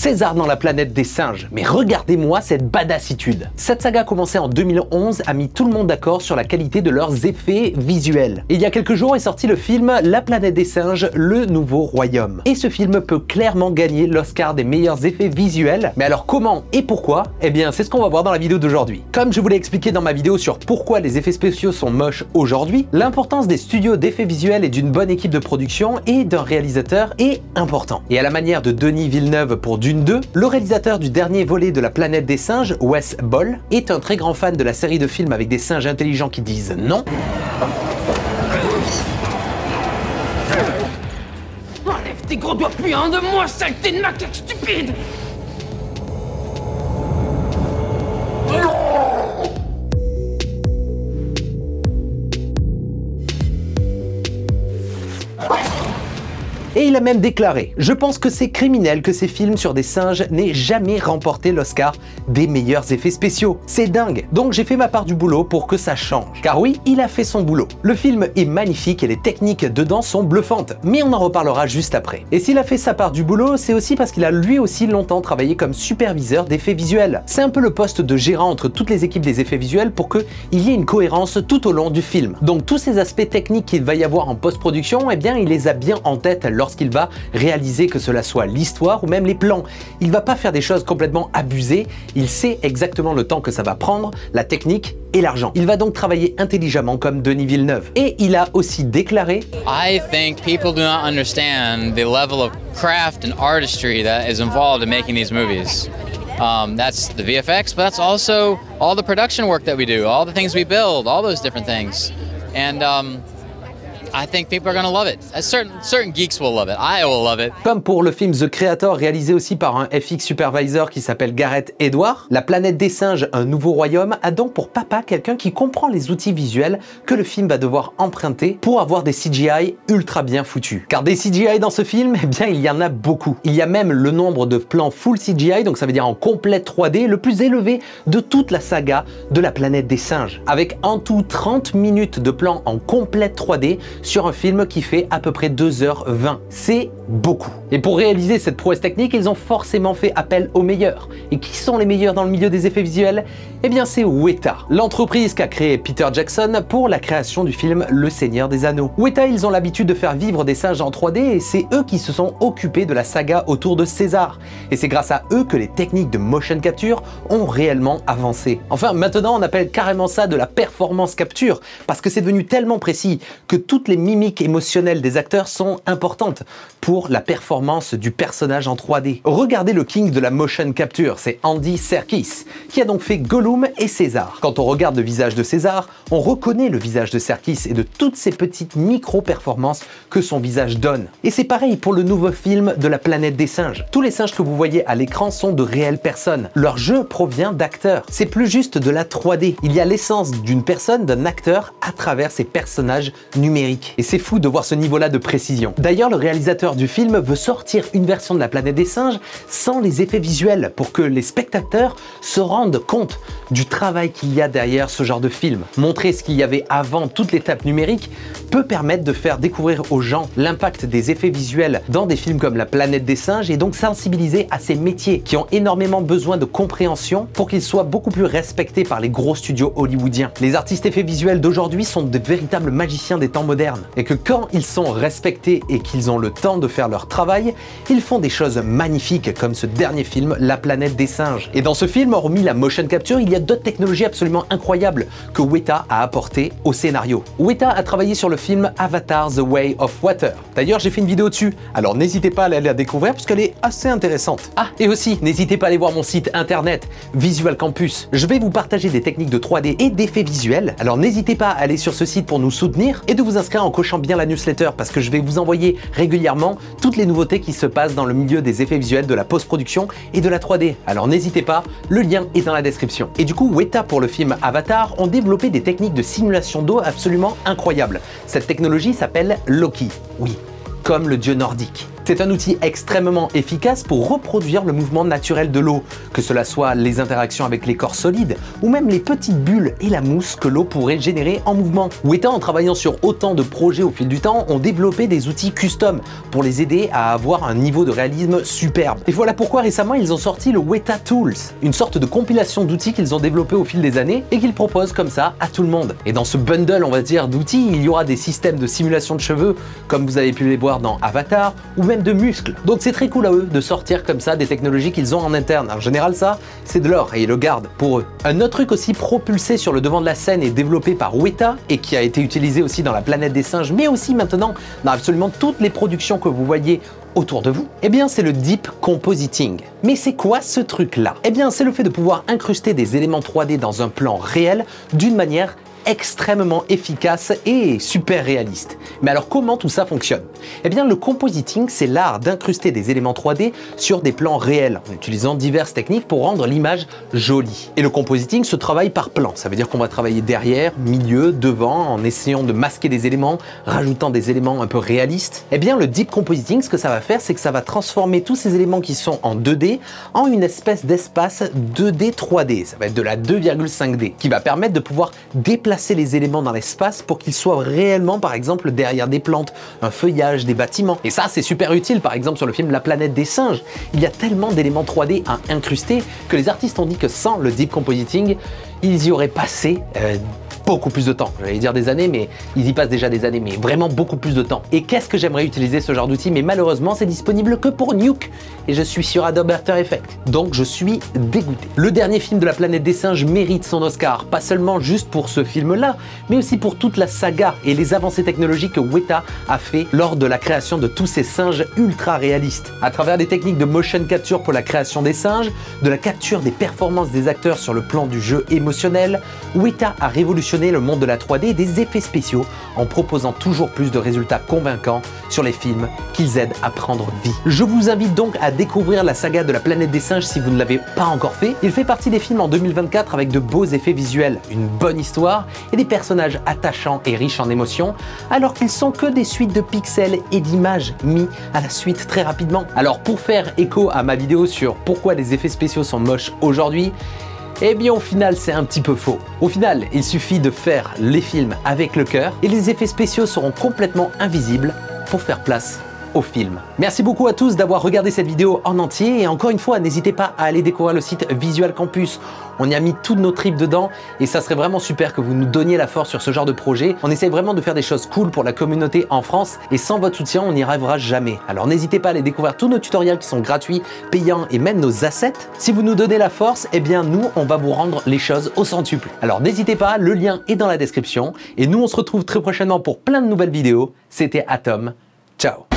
César dans la planète des singes, mais regardez-moi cette badassitude. Cette saga commencée en 2011 a mis tout le monde d'accord sur la qualité de leurs effets visuels. Et il y a quelques jours est sorti le film La planète des singes, le nouveau royaume. Et ce film peut clairement gagner l'Oscar des meilleurs effets visuels. Mais alors comment et pourquoi? Eh bien c'est ce qu'on va voir dans la vidéo d'aujourd'hui. Comme je vous l'ai expliqué dans ma vidéo sur pourquoi les effets spéciaux sont moches aujourd'hui, l'importance des studios d'effets visuels et d'une bonne équipe de production et d'un réalisateur est important. Et à la manière de Denis Villeneuve pour Dune 2, le réalisateur du dernier volet de La planète des singes, Wes Ball, est un très grand fan de la série de films avec des singes intelligents qui disent non. Enlève tes gros doigts puants de moi, saleté de macaque stupide! Et il a même déclaré « Je pense que c'est criminel que ces films sur des singes n'aient jamais remporté l'Oscar des meilleurs effets spéciaux. C'est dingue. Donc j'ai fait ma part du boulot pour que ça change. » Car oui, il a fait son boulot. Le film est magnifique et les techniques dedans sont bluffantes. Mais on en reparlera juste après. Et s'il a fait sa part du boulot, c'est aussi parce qu'il a lui aussi longtemps travaillé comme superviseur d'effets visuels. C'est un peu le poste de gérant entre toutes les équipes des effets visuels pour qu'il y ait une cohérence tout au long du film. Donc tous ces aspects techniques qu'il va y avoir en post-production, eh bien il les a bien en tête lorsqu'il va réaliser, que cela soit l'histoire ou même les plans. Il va pas faire des choses complètement abusées, il sait exactement le temps que ça va prendre, la technique et l'argent. Il va donc travailler intelligemment comme Denis Villeneuve. Et il a aussi déclaré I think people do not understand the level of craft and artistry that is involved in making these movies. That's the VFX, but that's also all the production work that we do, all the things we build, all those different things. And I think people are gonna love it. Certain geeks will love it. I will love it. Comme pour le film The Creator, réalisé aussi par un FX supervisor qui s'appelle Gareth Edwards, La planète des singes, un nouveau royaume a donc pour papa quelqu'un qui comprend les outils visuels que le film va devoir emprunter pour avoir des CGI ultra bien foutus. Car des CGI dans ce film, eh bien il y en a beaucoup. Il y a même le nombre de plans full CGI, donc ça veut dire en complète 3D, le plus élevé de toute la saga de La planète des singes. Avec en tout 30 minutes de plans en complète 3D sur un film qui fait à peu près 2h20. C'est beaucoup. Et pour réaliser cette prouesse technique, ils ont forcément fait appel aux meilleurs. Et qui sont les meilleurs dans le milieu des effets visuels? Eh bien c'est Weta, l'entreprise qu'a créé Peter Jackson pour la création du film Le Seigneur des Anneaux. Weta, ils ont l'habitude de faire vivre des singes en 3D et c'est eux qui se sont occupés de la saga autour de César. Et c'est grâce à eux que les techniques de motion capture ont réellement avancé. Enfin, maintenant on appelle carrément ça de la performance capture parce que c'est devenu tellement précis que toutes les mimiques émotionnelles des acteurs sont importantes pour la performance du personnage en 3D. Regardez le king de la motion capture, c'est Andy Serkis, qui a donc fait Gollum et César. Quand on regarde le visage de César, on reconnaît le visage de Serkis et de toutes ces petites micro-performances que son visage donne. Et c'est pareil pour le nouveau film de La planète des singes. Tous les singes que vous voyez à l'écran sont de réelles personnes. Leur jeu provient d'acteurs. C'est plus juste de la 3D. Il y a l'essence d'une personne, d'un acteur, à travers ces personnages numériques. Et c'est fou de voir ce niveau-là de précision. D'ailleurs, le réalisateur du film veut sortir une version de La planète des singes sans les effets visuels pour que les spectateurs se rendent compte du travail qu'il y a derrière ce genre de film. Montrer ce qu'il y avait avant toute l'étape numérique peut permettre de faire découvrir aux gens l'impact des effets visuels dans des films comme La planète des singes et donc sensibiliser à ces métiers qui ont énormément besoin de compréhension pour qu'ils soient beaucoup plus respectés par les gros studios hollywoodiens. Les artistes effets visuels d'aujourd'hui sont de véritables magiciens des temps modernes et que quand ils sont respectés et qu'ils ont le temps de faire leur travail, ils font des choses magnifiques comme ce dernier film La planète des singes. Et dans ce film, hormis la motion capture, il y a d'autres technologies absolument incroyables que Weta a apportées au scénario. Weta a travaillé sur le film Avatar The Way of Water. D'ailleurs, j'ai fait une vidéo dessus, alors n'hésitez pas à aller la découvrir parce qu'elle est assez intéressante. Ah, et aussi, n'hésitez pas à aller voir mon site internet Visual Campus. Je vais vous partager des techniques de 3D et d'effets visuels, alors n'hésitez pas à aller sur ce site pour nous soutenir et de vous inscrire en cochant bien la newsletter parce que je vais vous envoyer régulièrement toutes les nouveautés qui se passent dans le milieu des effets visuels, de la post-production et de la 3D. Alors n'hésitez pas, le lien est dans la description. Et du coup, Weta pour le film Avatar ont développé des techniques de simulation d'eau absolument incroyables. Cette technologie s'appelle Loki. Oui, comme le dieu nordique. C'est un outil extrêmement efficace pour reproduire le mouvement naturel de l'eau, que cela soit les interactions avec les corps solides ou même les petites bulles et la mousse que l'eau pourrait générer en mouvement. Weta, en travaillant sur autant de projets au fil du temps, ont développé des outils custom pour les aider à avoir un niveau de réalisme superbe. Et voilà pourquoi récemment ils ont sorti le Weta Tools, une sorte de compilation d'outils qu'ils ont développés au fil des années et qu'ils proposent comme ça à tout le monde. Et dans ce bundle, on va dire, d'outils, il y aura des systèmes de simulation de cheveux, comme vous avez pu les voir dans Avatar, ou même de muscles. Donc c'est très cool à eux de sortir comme ça des technologies qu'ils ont en interne. En général, ça, c'est de l'or et ils le gardent pour eux. Un autre truc aussi propulsé sur le devant de la scène et développé par Weta et qui a été utilisé aussi dans La Planète des Singes, mais aussi maintenant dans absolument toutes les productions que vous voyez autour de vous, eh bien c'est le Deep Compositing. Mais c'est quoi ce truc-là? Eh bien c'est le fait de pouvoir incruster des éléments 3D dans un plan réel d'une manière extrêmement efficace et super réaliste. Mais alors comment tout ça fonctionne? Eh bien le compositing, c'est l'art d'incruster des éléments 3D sur des plans réels en utilisant diverses techniques pour rendre l'image jolie. Et le compositing se travaille par plan, ça veut dire qu'on va travailler derrière, milieu, devant, en essayant de masquer des éléments, rajoutant des éléments un peu réalistes. Eh bien le deep compositing, ce que ça va faire, c'est que ça va transformer tous ces éléments qui sont en 2D en une espèce d'espace 2D 3D, ça va être de la 2,5D, qui va permettre de pouvoir déplacer les éléments dans l'espace pour qu'ils soient réellement, par exemple, derrière des plantes, un feuillage, des bâtiments. Et ça, c'est super utile, par exemple, sur le film La Planète des Singes. Il y a tellement d'éléments 3D à incruster que les artistes ont dit que sans le deep compositing, ils y auraient passé beaucoup plus de temps. J'allais dire des années, mais ils y passent déjà des années, mais vraiment beaucoup plus de temps. Et qu'est-ce que j'aimerais utiliser ce genre d'outil, mais malheureusement, c'est disponible que pour Nuke. Et je suis sur Adobe After Effects. Donc je suis dégoûté. Le dernier film de La Planète des Singes mérite son Oscar, pas seulement juste pour ce film-là, mais aussi pour toute la saga et les avancées technologiques que Weta a fait lors de la création de tous ces singes ultra réalistes. À travers des techniques de motion capture pour la création des singes, de la capture des performances des acteurs sur le plan du jeu émotionnel, Weta a révolutionné le monde de la 3D et des effets spéciaux en proposant toujours plus de résultats convaincants sur les films qu'ils aident à prendre vie. Je vous invite donc à découvrir la saga de La Planète des Singes si vous ne l'avez pas encore fait. Il fait partie des films en 2024 avec de beaux effets visuels, une bonne histoire et des personnages attachants et riches en émotions, alors qu'ils sont que des suites de pixels et d'images mis à la suite très rapidement. Alors pour faire écho à ma vidéo sur pourquoi les effets spéciaux sont moches aujourd'hui, eh bien au final c'est un petit peu faux. Au final, il suffit de faire les films avec le cœur et les effets spéciaux seront complètement invisibles pour faire place au film. Merci beaucoup à tous d'avoir regardé cette vidéo en entier et encore une fois, n'hésitez pas à aller découvrir le site Visual Campus. On y a mis toutes nos tripes dedans et ça serait vraiment super que vous nous donniez la force sur ce genre de projet. On essaye vraiment de faire des choses cool pour la communauté en France et sans votre soutien, on n'y arrivera jamais. Alors n'hésitez pas à aller découvrir tous nos tutoriels qui sont gratuits, payants et même nos assets. Si vous nous donnez la force, eh bien nous, on va vous rendre les choses au centuple. Alors n'hésitez pas, le lien est dans la description et nous, on se retrouve très prochainement pour plein de nouvelles vidéos. C'était Atom. Ciao.